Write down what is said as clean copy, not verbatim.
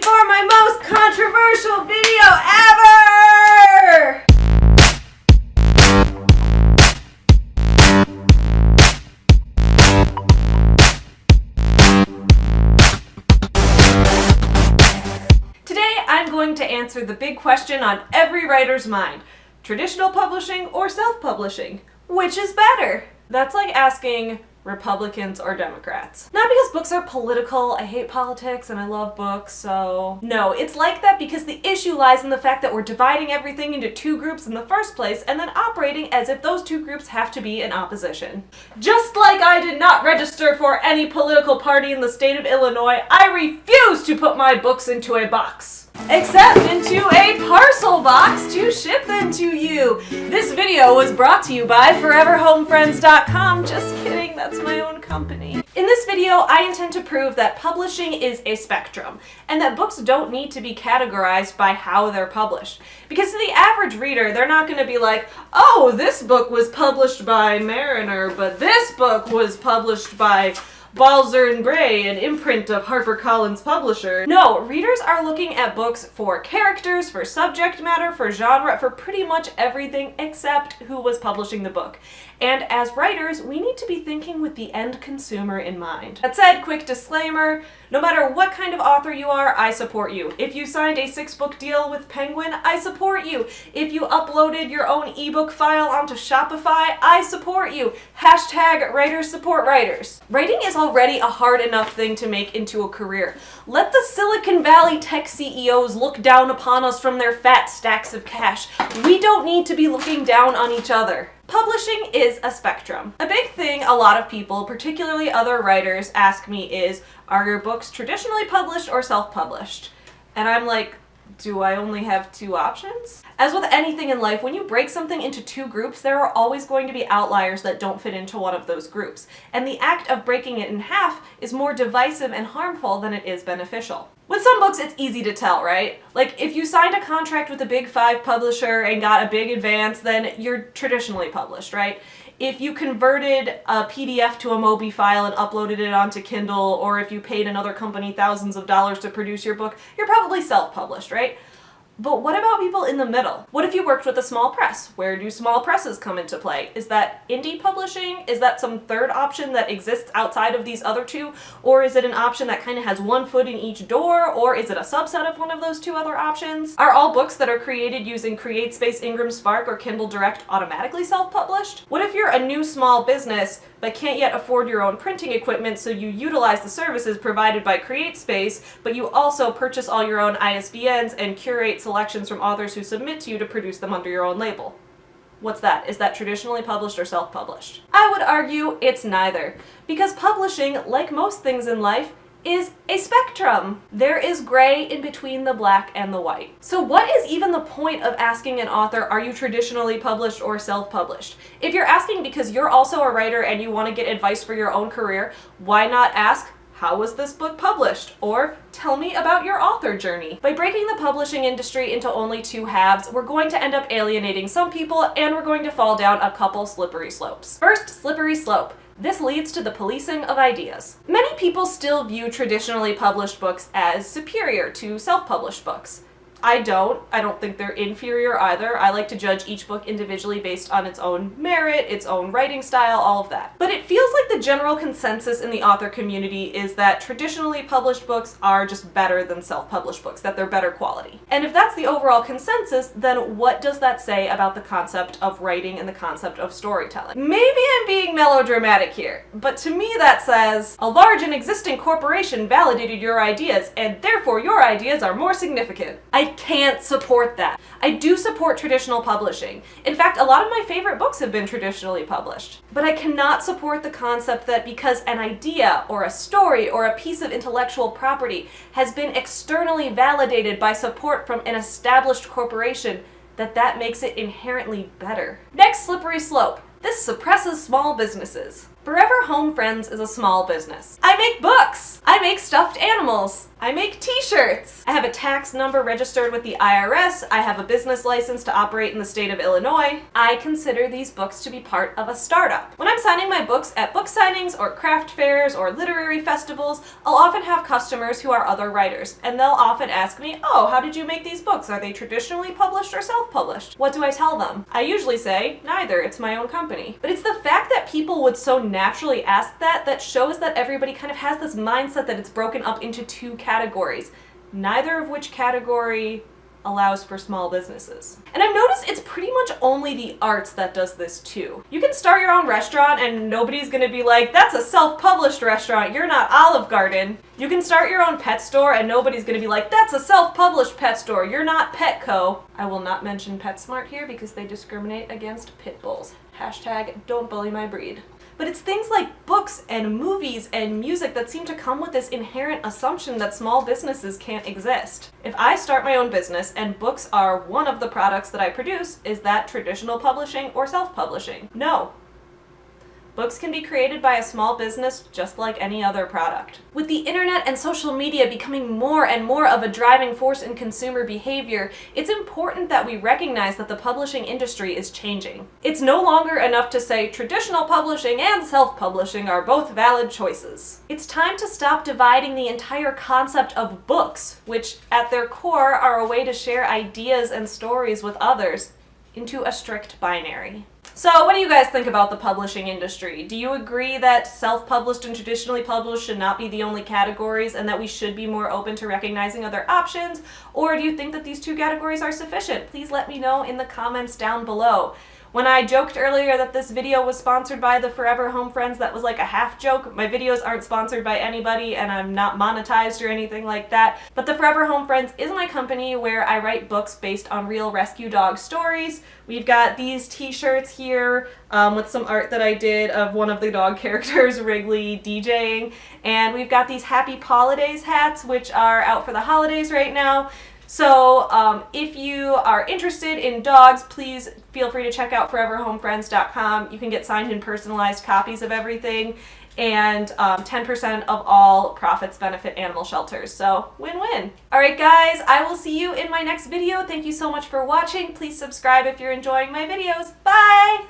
for my most controversial video ever! Today I'm going to answer the big question on every writer's mind. Traditional publishing or self-publishing? Which is better? That's like asking Republicans or Democrats. Not because books are political, I hate politics and I love books, so... No, it's like that because the issue lies in the fact that we're dividing everything into two groups in the first place and then operating as if those two groups have to be in opposition. Just like I did not register for any political party in the state of Illinois, I refuse to put my books into a box. Except into a parcel box to ship them to you. This video was brought to you by ForeverHomeFriends.com. Just kidding, that's my own company. In this video, I intend to prove that publishing is a spectrum, and that books don't need to be categorized by how they're published. Because to the average reader, they're not going to be like, oh, this book was published by Mariner, but this book was published by Balzer and Bray, an imprint of HarperCollins publisher. No, readers are looking at books for characters, for subject matter, for genre, for pretty much everything except who was publishing the book. And as writers, we need to be thinking with the end consumer in mind. That said, quick disclaimer, no matter what kind of author you are, I support you. If you signed a 6-book deal with Penguin, I support you. If you uploaded your own ebook file onto Shopify, I support you. Hashtag writers support writers. Writing is already a hard enough thing to make into a career. Let the Silicon Valley tech CEOs look down upon us from their fat stacks of cash. We don't need to be looking down on each other. Publishing is a spectrum. A big thing a lot of people, particularly other writers, ask me is, are your books traditionally published or self-published? And I'm like, do I only have two options? As with anything in life, when you break something into two groups, there are always going to be outliers that don't fit into one of those groups. And the act of breaking it in half is more divisive and harmful than it is beneficial. With some books, it's easy to tell, right? Like, if you signed a contract with a big 5 publisher and got a big advance, then you're traditionally published, right? If you converted a PDF to a Mobi file and uploaded it onto Kindle, or if you paid another company thousands of dollars to produce your book, you're probably self-published, right? But what about people in the middle? What if you worked with a small press? Where do small presses come into play? Is that indie publishing? Is that some third option that exists outside of these other two? Or is it an option that kind of has one foot in each door? Or is it a subset of one of those two other options? Are all books that are created using CreateSpace, Ingram Spark, or Kindle Direct automatically self-published? What if you're a new small business but can't yet afford your own printing equipment, so you utilize the services provided by CreateSpace, but you also purchase all your own ISBNs and curate selections from authors who submit to you to produce them under your own label? What's that? Is that traditionally published or self-published? I would argue it's neither, because publishing, like most things in life, is a spectrum. There is gray in between the black and the white. So what is even the point of asking an author, are you traditionally published or self-published? If you're asking because you're also a writer and you want to get advice for your own career, why not ask, how was this book published? Or tell me about your author journey. By breaking the publishing industry into only two halves, we're going to end up alienating some people and we're going to fall down a couple slippery slopes. First, slippery slope. This leads to the policing of ideas. Many people still view traditionally published books as superior to self-published books. I don't think they're inferior either. I like to judge each book individually based on its own merit, its own writing style, all of that. But it feels like the general consensus in the author community is that traditionally published books are just better than self-published books, that they're better quality. And if that's the overall consensus, then what does that say about the concept of writing and the concept of storytelling? Maybe I'm being melodramatic here, but to me that says, a large and existing corporation validated your ideas, and therefore your ideas are more significant. I can't support that. I do support traditional publishing. In fact, a lot of my favorite books have been traditionally published. But I cannot support the concept that because an idea or a story or a piece of intellectual property has been externally validated by support from an established corporation, that makes it inherently better. Next slippery slope. This suppresses small businesses. Forever Home Friends is a small business. I make books! I make stuffed animals! I make t-shirts! I have a tax number registered with the IRS. I have a business license to operate in the state of Illinois. I consider these books to be part of a startup. When I'm signing my books at book signings or craft fairs or literary festivals, I'll often have customers who are other writers, and they'll often ask me, oh, how did you make these books? Are they traditionally published or self-published? What do I tell them? I usually say, neither, it's my own company. But it's the fact that people would so naturally ask that shows that everybody kind of has this mindset that it's broken up into two categories, neither of which category allows for small businesses. And I've noticed it's pretty much only the arts that does this too. You can start your own restaurant and nobody's gonna be like, that's a self-published restaurant, you're not Olive Garden. You can start your own pet store and nobody's gonna be like, that's a self-published pet store, you're not Petco. I will not mention PetSmart here because they discriminate against pit bulls. Hashtag don't bully my breed. But it's things like books and movies and music that seem to come with this inherent assumption that small businesses can't exist. If I start my own business and books are one of the products that I produce, is that traditional publishing or self-publishing? No. Books can be created by a small business just like any other product. With the internet and social media becoming more and more of a driving force in consumer behavior, it's important that we recognize that the publishing industry is changing. It's no longer enough to say traditional publishing and self-publishing are both valid choices. It's time to stop dividing the entire concept of books, which at their core are a way to share ideas and stories with others, into a strict binary. So what do you guys think about the publishing industry? Do you agree that self-published and traditionally published should not be the only categories and that we should be more open to recognizing other options? Or do you think that these two categories are sufficient? Please let me know in the comments down below. When I joked earlier that this video was sponsored by the Forever Home Friends, that was like a half joke. My videos aren't sponsored by anybody and I'm not monetized or anything like that. But the Forever Home Friends is my company where I write books based on real rescue dog stories. We've got these t-shirts here with some art that I did of one of the dog characters, Wrigley, DJing. And we've got these Happy Holidays hats, which are out for the holidays right now. So if you are interested in dogs, please feel free to check out foreverhomefriends.com. You can get signed and personalized copies of everything, and 10% of all profits benefit animal shelters. So win-win. All right, guys, I will see you in my next video. Thank you so much for watching. Please subscribe if you're enjoying my videos. Bye!